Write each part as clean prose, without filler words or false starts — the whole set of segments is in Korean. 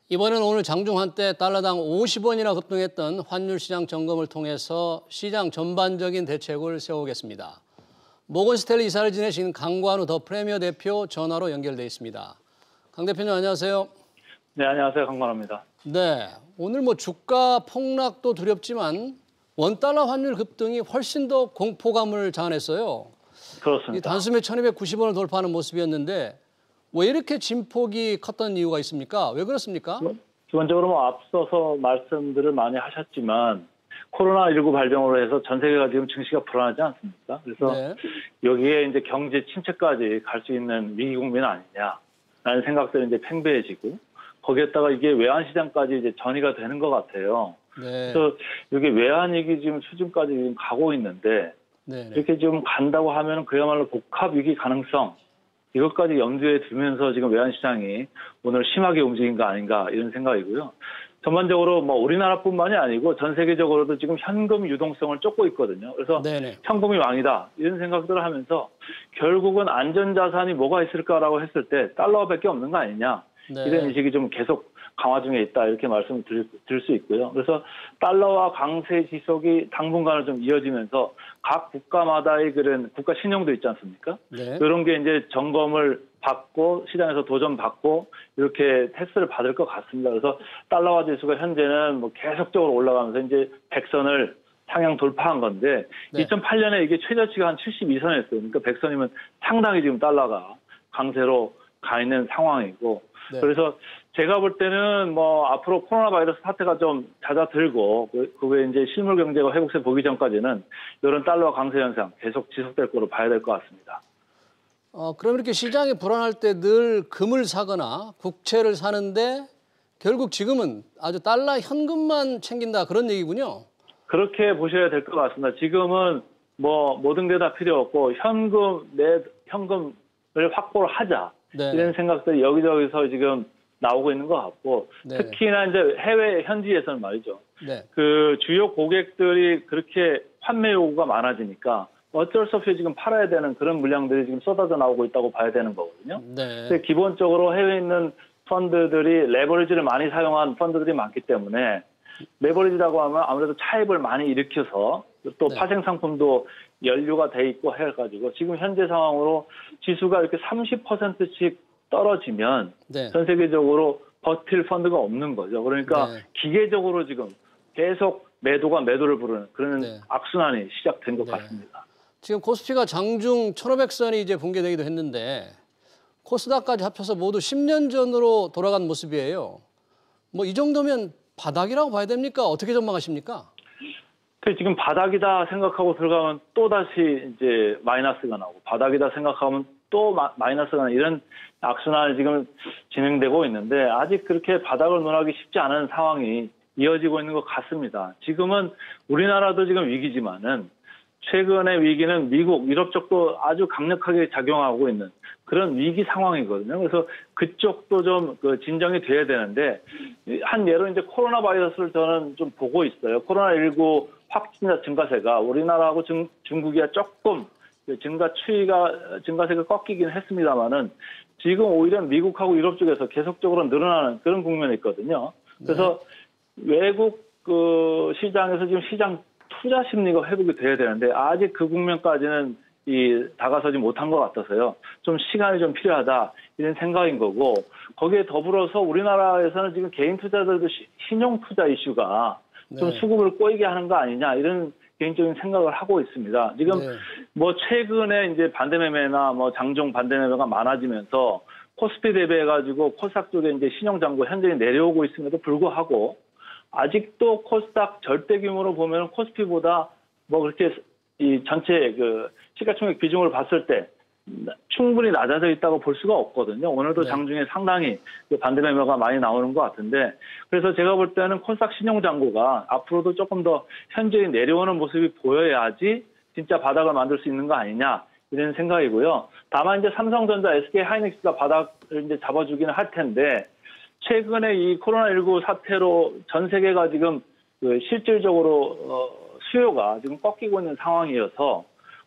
이번에는 오늘 장중 한때 달러당 50원이나 급등했던 환율 시장 점검을 통해서 시장 전반적인 대책을 세우겠습니다. 모건 스탠리 이사를 지내신 강관우 더 프리미어 대표 전화로 연결돼 있습니다. 강 대표님 안녕하세요. 네, 안녕하세요. 강관우입니다. 네, 오늘 주가 폭락도 두렵지만 원달러 환율 급등이 훨씬 더 공포감을 자아냈어요. 그렇습니다. 이 단숨에 1290원을 돌파하는 모습이었는데 왜 이렇게 진폭이 컸던 이유가 있습니까? 왜 그렇습니까? 기본적으로 앞서서 말씀들을 많이 하셨지만 코로나19 발병으로 해서 전 세계가 지금 증시가 불안하지 않습니까? 그래서 네. 여기에 이제 경제 침체까지 갈 수 있는 위기 국면 아니냐라는 생각들이 이제 팽배해지고 거기에다가 이게 외환 시장까지 이제 전이가 되는 것 같아요. 네. 그래서 여기 외환위기 지금 수준까지 지금 가고 있는데 네. 이렇게 좀 간다고 하면 그야말로 복합 위기 가능성 이것까지 염두에 두면서 지금 외환시장이 오늘 심하게 움직인 거 아닌가 이런 생각이고요. 전반적으로 우리나라뿐만이 아니고 전 세계적으로도 지금 현금 유동성을 쫓고 있거든요. 그래서 네네. 현금이 왕이다 이런 생각들을 하면서 결국은 안전자산이 뭐가 있을까라고 했을 때 달러밖에 없는 거 아니냐 네. 이런 인식이 좀 계속 강화 중에 있다 이렇게 말씀을 드릴 수 있고요. 그래서 달러와 강세 지속이 당분간은 좀 이어지면서 각 국가마다의 그런 국가 신용도 있지 않습니까? 네. 그런 게 이제 점검을 받고 시장에서 도전받고 이렇게 테스트를 받을 것 같습니다. 그래서 달러화 지수가 현재는 계속적으로 올라가면서 이제 100선을 상향 돌파한 건데 네. 2008년에 이게 최저치가 한 72선이었어요. 그러니까 100선이면 상당히 지금 달러가 강세로 가 있는 상황이고 네. 그래서 제가 볼 때는 앞으로 코로나 바이러스 사태가 좀 잦아들고 그게 이제 실물 경제가 회복세 보기 전까지는 이런 달러와 강세 현상 계속 지속될 거로 봐야 될 것 같습니다. 그럼 이렇게 시장이 불안할 때 늘 금을 사거나 국채를 사는데 결국 지금은 아주 달러 현금만 챙긴다 그런 얘기군요. 그렇게 보셔야 될 것 같습니다. 지금은 모든 게 다 필요 없고 현금을 확보를 하자. 네. 이런 생각들이 여기저기서 지금 나오고 있는 것 같고 네. 특히나 이제 해외 현지에서는 말이죠. 네. 그 주요 고객들이 그렇게 판매 요구가 많아지니까 어쩔 수 없이 지금 팔아야 되는 그런 물량들이 지금 쏟아져 나오고 있다고 봐야 되는 거거든요. 네. 근데 기본적으로 해외에 있는 펀드들이 레버리지를 많이 사용한 펀드들이 많기 때문에 레버리지라고 하면 아무래도 차입을 많이 일으켜서 또 네. 파생 상품도 연류가 돼 있고 해가지고 지금 현재 상황으로 지수가 이렇게 30%씩 떨어지면 네. 전 세계적으로 버틸 펀드가 없는 거죠. 그러니까 네. 기계적으로 지금 계속 매도가 매도를 부르는 그런 네. 악순환이 시작된 것 네. 같습니다. 지금 코스피가 장중 1,500선이 이제 붕괴되기도 했는데 코스닥까지 합쳐서 모두 10년 전으로 돌아간 모습이에요. 이 정도면 바닥이라고 봐야 됩니까? 어떻게 전망하십니까? 지금 바닥이다 생각하고 들어가면 또 다시 이제 마이너스가 나오고 바닥이다 생각하면 또 마이너스가 나오고 이런 악순환이 지금 진행되고 있는데 아직 그렇게 바닥을 논하기 쉽지 않은 상황이 이어지고 있는 것 같습니다. 지금은 우리나라도 지금 위기지만은 최근의 위기는 미국, 유럽 쪽도 아주 강력하게 작용하고 있는 그런 위기 상황이거든요. 그래서 그쪽도 좀 진정이 돼야 되는데 한 예로 이제 코로나 바이러스를 저는 좀 보고 있어요. 코로나19 확진자 증가세가 우리나라하고 중국이야 조금 증가세가 꺾이긴 했습니다만은 지금 오히려 미국하고 유럽 쪽에서 계속적으로 늘어나는 그런 국면이 있거든요. 그래서 외국 시장에서 지금 시장 투자 심리가 회복이 돼야 되는데 아직 그 국면까지는 다가서지 못한 것 같아서요. 좀 시간이 좀 필요하다 이런 생각인 거고 거기에 더불어서 우리나라에서는 지금 개인 투자들도 신용 투자 이슈가 좀 수급을 꼬이게 하는 거 아니냐 이런 개인적인 생각을 하고 있습니다. 지금 최근에 이제 반대매매나 장중 반대매매가 많아지면서 코스피 대비해가지고 코스닥 쪽에 이제 신용 잔고 현저히 내려오고 있음에도 불구하고 아직도 코스닥 절대 규모로 보면 코스피보다 그렇게 이 전체 시가총액 비중을 봤을 때 충분히 낮아져 있다고 볼 수가 없거든요. 오늘도 장중에 상당히 반대매매가 많이 나오는 것 같은데 그래서 제가 볼 때는 코스닥 신용잔고가 앞으로도 조금 더 현저히 내려오는 모습이 보여야지 진짜 바닥을 만들 수 있는 거 아니냐 이런 생각이고요. 다만 이제 삼성전자, SK하이닉스가 바닥을 이제 잡아주기는 할 텐데 최근에 이 코로나19 사태로 전 세계가 지금 실질적으로 수요가 지금 꺾이고 있는 상황이어서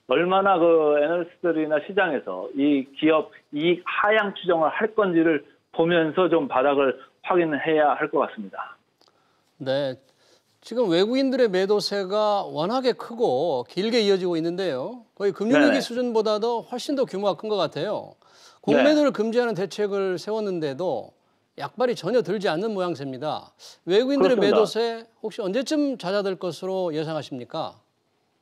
얼마나 애널리스트들이나 시장에서 이 기업 이익 하향 추정을 할 건지를 보면서 좀 바닥을 확인해야 할 것 같습니다. 네. 지금 외국인들의 매도세가 워낙에 크고 길게 이어지고 있는데요. 거의 금융위기 네네. 수준보다도 훨씬 더 규모가 큰 것 같아요. 네. 공매도를 금지하는 대책을 세웠는데도 약발이 전혀 들지 않는 모양새입니다. 외국인들의 그렇습니다. 매도세 혹시 언제쯤 잦아들 것으로 예상하십니까?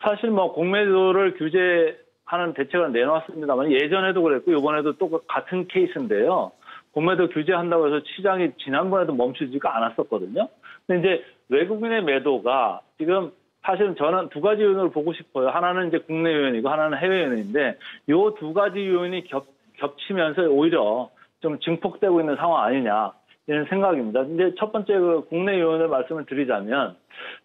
사실 뭐 공매도를 규제하는 대책을 내놨습니다만 예전에도 그랬고 이번에도 또 같은 케이스인데요. 공매도 규제한다고 해서 시장이 지난번에도 멈추지가 않았었거든요. 근데 이제 외국인의 매도가 지금 사실은 저는 두 가지 요인을 보고 싶어요. 하나는 이제 국내 요인이고 하나는 해외 요인인데 이 두 가지 요인이 겹치면서 오히려 좀 증폭되고 있는 상황 아니냐 이런 생각입니다. 이제 첫 번째 그 국내 요인을 말씀을 드리자면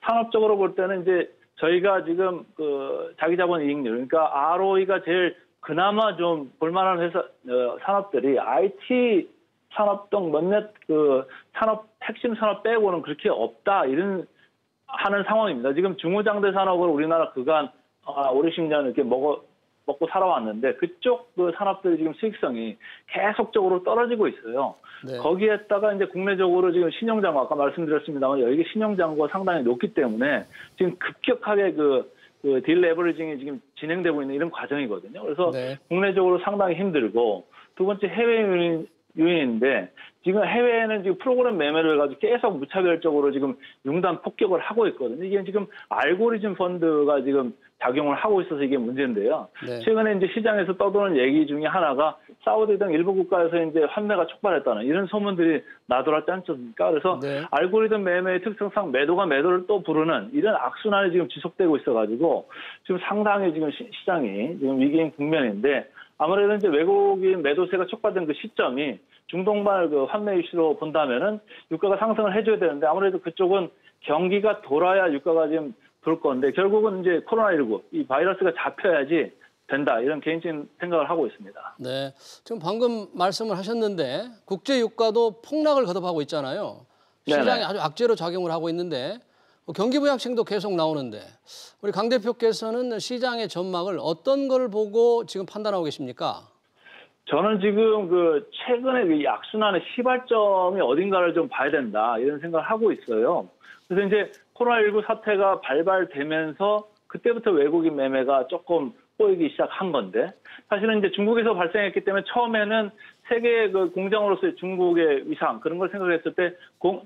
산업적으로 볼 때는 이제 저희가 지금 그 자기자본 이익률 그러니까 ROE가 제일 그나마 좀 볼만한 회사 산업들이 IT 산업 등 몇몇 그 산업 핵심 산업 빼고는 그렇게 없다 이런 하는 상황입니다. 지금 중후장대 산업을 우리나라 그간 오래 10년 이렇게 먹고 살아왔는데 그쪽 그 산업들이 지금 수익성이 계속적으로 떨어지고 있어요. 네. 거기에다가 이제 국내적으로 지금 신용장고 아까 말씀드렸습니다만 여기 신용장고가 상당히 높기 때문에 지금 급격하게 그 딜레버리징이 지금 진행되고 있는 이런 과정이거든요. 그래서 네. 국내적으로 상당히 힘들고 두 번째 해외 유인인데 지금 해외에는 지금 프로그램 매매를 가지고 계속 무차별적으로 지금 융단 폭격을 하고 있거든요. 이게 지금 알고리즘 펀드가 지금 작용을 하고 있어서 이게 문제인데요. 네. 최근에 이제 시장에서 떠도는 얘기 중에 하나가 사우디 등 일부 국가에서 이제 환매가 촉발했다는 이런 소문들이 나돌았지 않습니까? 그래서 네. 알고리즘 매매의 특성상 매도가 매도를 또 부르는 이런 악순환이 지금 지속되고 있어가지고 지금 상당히 지금 시장이 지금 위기인 국면인데 아무래도 이제 외국인 매도세가 촉발된 그 시점이 중동발 그 환매 이슈로 본다면은 유가가 상승을 해줘야 되는데 아무래도 그쪽은 경기가 돌아야 유가가 지금 돌 건데 결국은 이제 코로나19 이 바이러스가 잡혀야지 된다 이런 개인적인 생각을 하고 있습니다. 네. 지금 방금 말씀을 하셨는데 국제 유가도 폭락을 거듭하고 있잖아요. 시장이 네네. 아주 악재로 작용을 하고 있는데 경기 부양책도 계속 나오는데 우리 강 대표께서는 시장의 전망을 어떤 걸 보고 지금 판단하고 계십니까? 저는 지금 그 최근에 그 악순환의 시발점이 어딘가를 좀 봐야 된다 이런 생각을 하고 있어요. 그래서 이제 코로나19 사태가 발발되면서 그때부터 외국인 매매가 조금 꼬이기 시작한 건데 사실은 이제 중국에서 발생했기 때문에 처음에는 세계 그 공장으로서의 중국의 위상 그런 걸 생각했을 때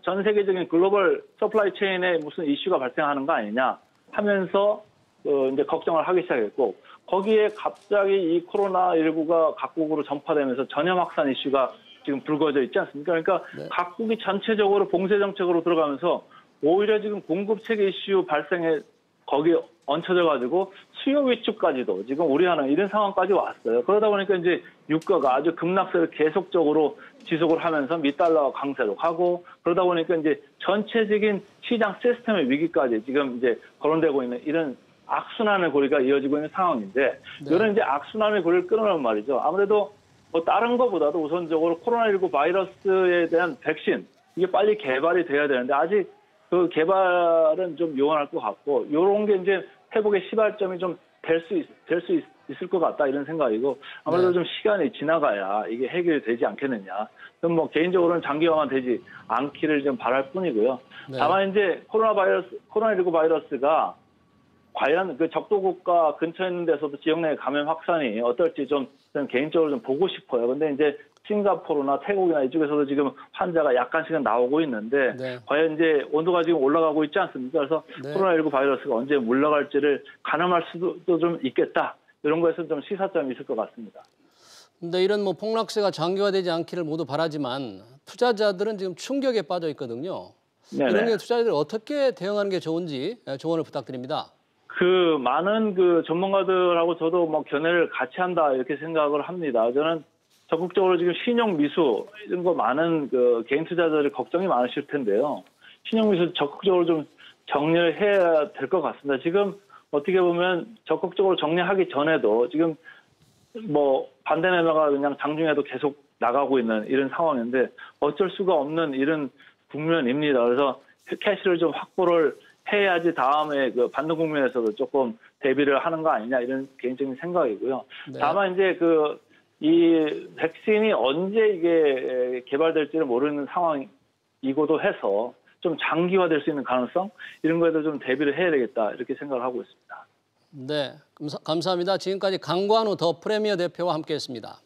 전 세계적인 글로벌 서플라이 체인에 무슨 이슈가 발생하는 거 아니냐 하면서 이제 걱정을 하기 시작했고 거기에 갑자기 이 코로나19가 각국으로 전파되면서 전염 확산 이슈가 지금 불거져 있지 않습니까? 그러니까 네. 각국이 전체적으로 봉쇄 정책으로 들어가면서 오히려 지금 공급 체계 이슈 발생에 거기에 얹혀져가지고 수요 위축까지도 지금 우려하는 이런 상황까지 왔어요. 그러다 보니까 이제 유가가 아주 급락세를 계속적으로 지속을 하면서 미달러 강세로 가고 그러다 보니까 이제 전체적인 시장 시스템의 위기까지 지금 이제 거론되고 있는 이런 악순환의 고리가 이어지고 있는 상황인데 네. 이런 이제 악순환의 고리를 끊으란 말이죠. 아무래도 뭐 다른 것보다도 우선적으로 코로나19 바이러스에 대한 백신 이게 빨리 개발이 돼야 되는데 아직 그 개발은 좀 요원할 것 같고 이런 게 이제 회복의 시발점이 좀 될 수 있을 것 같다 이런 생각이고 아무래도 네. 좀 시간이 지나가야 이게 해결이 되지 않겠느냐. 그럼 뭐 개인적으로는 장기화만 되지 않기를 좀 바랄 뿐이고요. 네. 다만 이제 코로나19 바이러스가 과연 그 적도 국가 근처에 있는 데서도 지역 내 감염 확산이 어떨지 좀 저는 개인적으로 좀 보고 싶어요. 근데 이제 싱가포르나 태국이나 이쪽에서도 지금 환자가 약간씩은 나오고 있는데 네. 과연 이제 온도가 지금 올라가고 있지 않습니까? 그래서 네. 코로나19 바이러스가 언제 물러갈지를 가늠할 수도 좀 있겠다. 이런 거에서 좀 시사점이 있을 것 같습니다. 근데 이런 뭐 폭락세가 장기화되지 않기를 모두 바라지만 투자자들은 지금 충격에 빠져 있거든요. 네네. 이런 게 투자자들이 어떻게 대응하는 게 좋은지 조언을 부탁드립니다. 그 많은 그 전문가들하고 저도 뭐 견해를 같이 한다 이렇게 생각을 합니다. 저는 적극적으로 지금 신용 미수 이런 거 많은 그 개인 투자자들이 걱정이 많으실 텐데요. 신용 미수 적극적으로 좀 정리를 해야 될 것 같습니다. 지금 어떻게 보면 적극적으로 정리하기 전에도 지금 뭐 반대 매매가 그냥 장중에도 계속 나가고 있는 이런 상황인데 어쩔 수가 없는 이런 국면입니다. 그래서 캐시를 좀 확보를 해야지 다음에 그 받는 국면에서도 조금 대비를 하는 거 아니냐 이런 개인적인 생각이고요. 네. 다만 이제 이 백신이 언제 이게 개발될지를 모르는 상황이 이고도 해서 좀 장기화될 수 있는 가능성 이런 거에도 좀 대비를 해야 되겠다 이렇게 생각을 하고 있습니다. 네, 감사합니다. 지금까지 강관우 더 프리미어 대표와 함께했습니다.